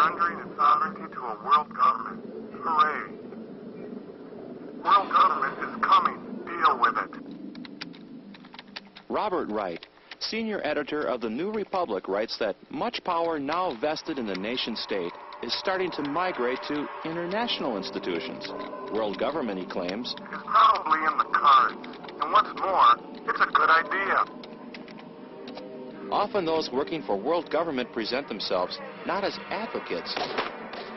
surrendering its sovereignty to a world government. Hooray. World government is coming. Deal with it. Robert Wright, senior editor of the New Republic, writes that much power now vested in the nation-state is starting to migrate to international institutions. World government, he claims, is probably in the cards. And what's more, it's a good idea. Often those working for world government present themselves not as advocates,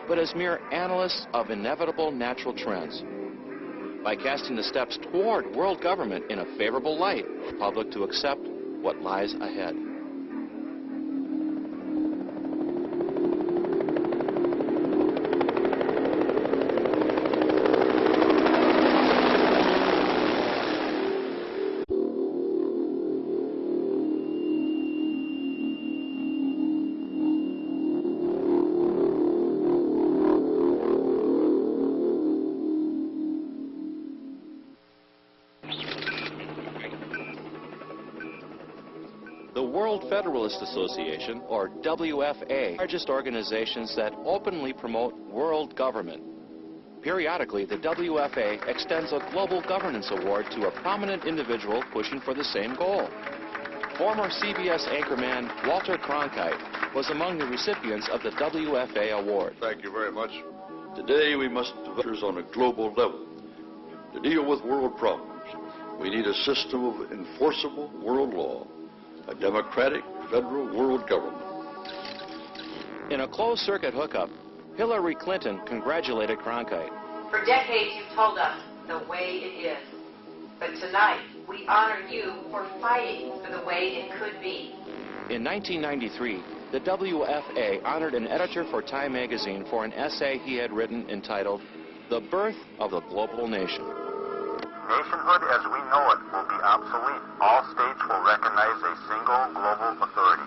but as mere analysts of inevitable natural trends. By casting the steps toward world government in a favorable light, the public to accept what lies ahead. The World Federalist Association, or WFA, largest organizations that openly promote world government. Periodically, the WFA extends a Global Governance Award to a prominent individual pushing for the same goal. Former CBS anchorman Walter Cronkite was among the recipients of the WFA award. Thank you very much. Today we must develop on a global level to deal with world problems. We need a system of enforceable world law, a democratic federal world government. In a closed-circuit hookup, Hillary Clinton congratulated Cronkite. For decades you've told us the way it is. But tonight we honor you for fighting for the way it could be. In 1993, the WFA honored an editor for Time magazine for an essay he had written entitled, "The Birth of the Global Nation." Nationhood as we know it will be obsolete. All states will recognize a single global authority.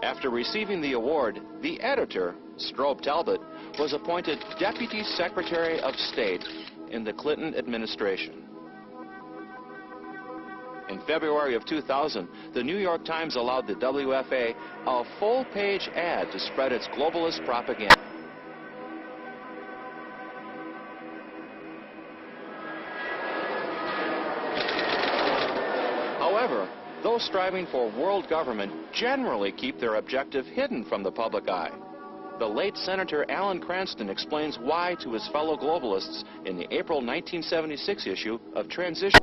After receiving the award, the editor, Strobe Talbot, was appointed Deputy Secretary of State in the Clinton administration. In February of 2000, the New York Times allowed the WFA a full-page ad to spread its globalist propaganda. However, those striving for world government generally keep their objective hidden from the public eye. The late Senator Alan Cranston explains why to his fellow globalists in the April 1976 issue of Transition.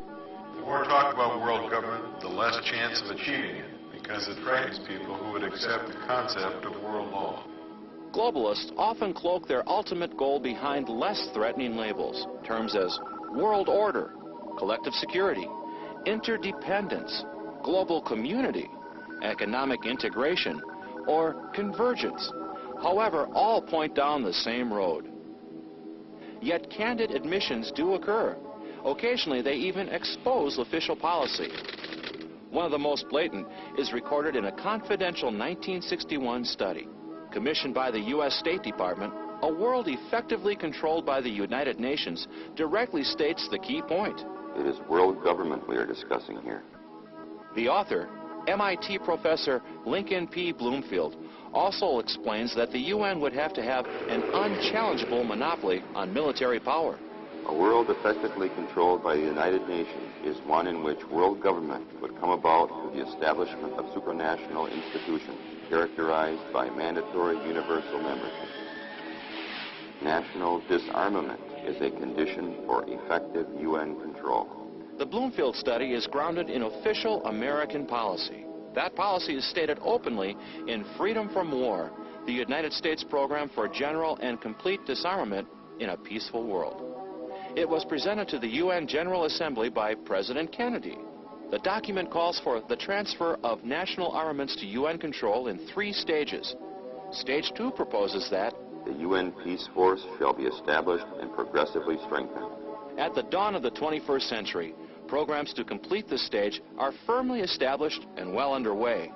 The more talk about world government, the less chance of achieving it, because it frightens people who would accept the concept of world law. Globalists often cloak their ultimate goal behind less threatening labels, terms as world order, collective security, interdependence, global community, economic integration, or convergence. However, all point down the same road. Yet candid admissions do occur. Occasionally, they even expose official policy. One of the most blatant is recorded in a confidential 1961 study. Commissioned by the U.S. State Department, a world effectively controlled by the United Nations directly states the key point. It is world government we are discussing here. The author, MIT professor Lincoln P. Bloomfield, also explains that the UN would have to have an unchallengeable monopoly on military power. A world effectively controlled by the United Nations is one in which world government would come about through the establishment of supranational institutions characterized by mandatory universal membership. National disarmament is a condition for effective UN control. The Bloomfield study is grounded in official American policy. That policy is stated openly in Freedom from War, the United States program for general and complete disarmament in a peaceful world. It was presented to the UN General Assembly by President Kennedy. The document calls for the transfer of national armaments to UN control in 3 stages. Stage 2 proposes that the UN Peace Force shall be established and progressively strengthened. At the dawn of the 21st century, programs to complete this stage are firmly established and well underway.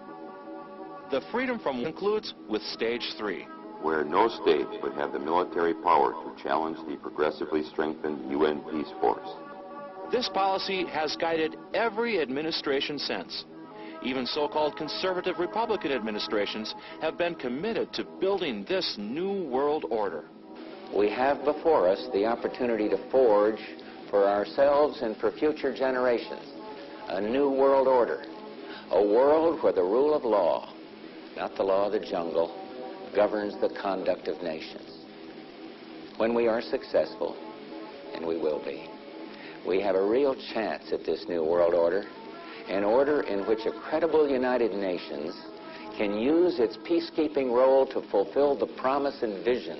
The Freedom from War concludes with Stage 3, where no state would have the military power to challenge the progressively strengthened UN Peace Force. This policy has guided every administration since. Even so-called conservative Republican administrations have been committed to building this new world order. We have before us the opportunity to forge for ourselves and for future generations a new world order, a world where the rule of law, not the law of the jungle, governs the conduct of nations. When we are successful, and we will be, we have a real chance at this new world order, an order in which a credible United Nations can use its peacekeeping role to fulfill the promise and vision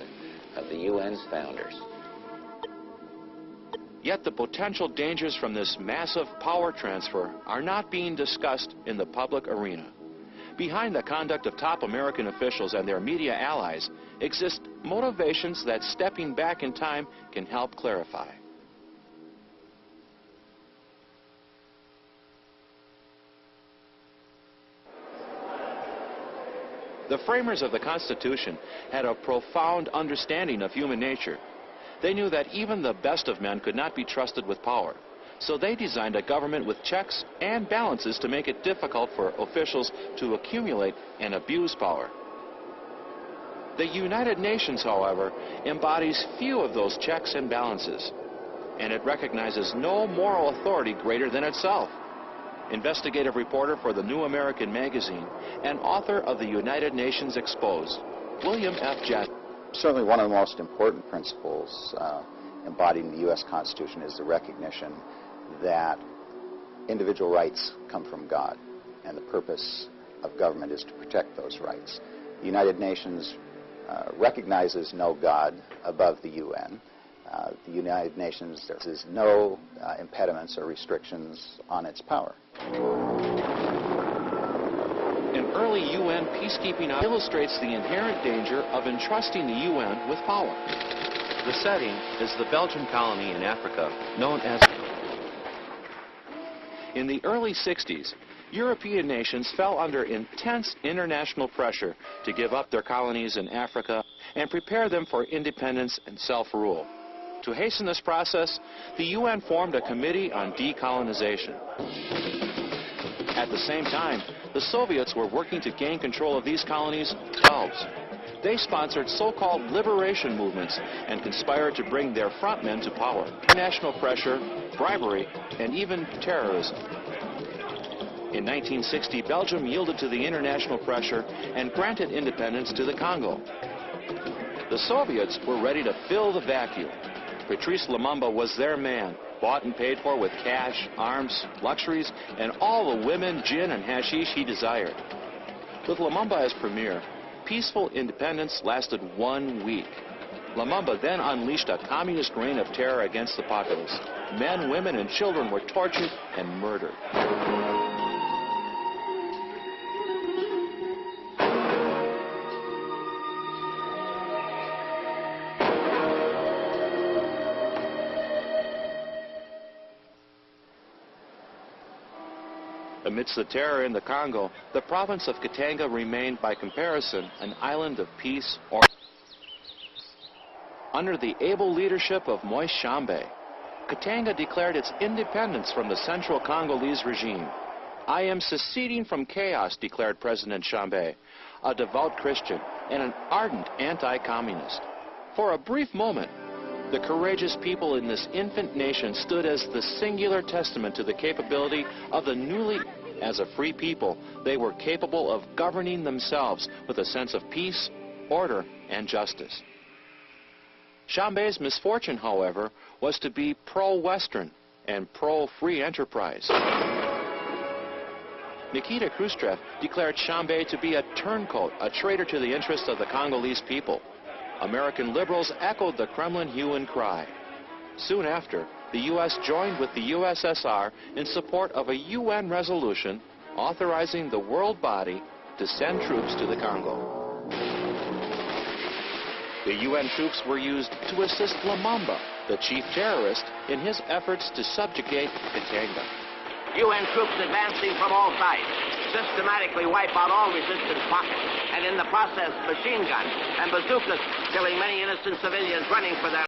of the UN's founders. Yet the potential dangers from this massive power transfer are not being discussed in the public arena. Behind the conduct of top American officials and their media allies exist motivations that stepping back in time can help clarify. The framers of the Constitution had a profound understanding of human nature. They knew that even the best of men could not be trusted with power. So they designed a government with checks and balances to make it difficult for officials to accumulate and abuse power. The United Nations, however, embodies few of those checks and balances, and it recognizes no moral authority greater than itself. Investigative reporter for the New American Magazine and author of the United Nations Exposed, William F. Jackson. Certainly one of the most important principles embodied in the U.S. Constitution is the recognition that individual rights come from God, and the purpose of government is to protect those rights. The United Nations recognizes no God above the UN. The United Nations, there is no impediments or restrictions on its power. An early UN peacekeeping illustrates the inherent danger of entrusting the UN with power. The setting is the Belgian colony in Africa known as... In the early 60s, European nations fell under intense international pressure to give up their colonies in Africa and prepare them for independence and self-rule. To hasten this process, the UN formed a committee on decolonization. At the same time, the Soviets were working to gain control of these colonies themselves. They sponsored so-called liberation movements and conspired to bring their frontmen to power. International pressure, bribery, and even terrorism. In 1960, Belgium yielded to the international pressure and granted independence to the Congo. The Soviets were ready to fill the vacuum. Patrice Lumumba was their man, bought and paid for with cash, arms, luxuries, and all the women, gin, and hashish he desired. With Lumumba as premier, peaceful independence lasted 1 week. Lumumba then unleashed a communist reign of terror against the populace. Men, women, and children were tortured and murdered. Amidst the terror in the Congo, the province of Katanga remained, by comparison, an island of peace. Under the able leadership of Moise Tshombe, Katanga declared its independence from the Central Congolese regime. "I am seceding from chaos," declared President Tshombe, a devout Christian and an ardent anti-communist. For a brief moment, the courageous people in this infant nation stood as the singular testament to the capability of the newly... As a free people, they were capable of governing themselves with a sense of peace, order, and justice. Tshombe's misfortune, however, was to be pro-Western and pro-free enterprise. Nikita Khrushchev declared Tshombe to be a turncoat, a traitor to the interests of the Congolese people. American liberals echoed the Kremlin hue and cry. Soon after, the U.S. joined with the USSR in support of a UN resolution authorizing the world body to send troops to the Congo. The UN troops were used to assist Lumumba, the chief terrorist, in his efforts to subjugate Katanga. UN troops advancing from all sides systematically wipe out all resistance pockets, and in the process machine guns and bazookas killing many innocent civilians running for their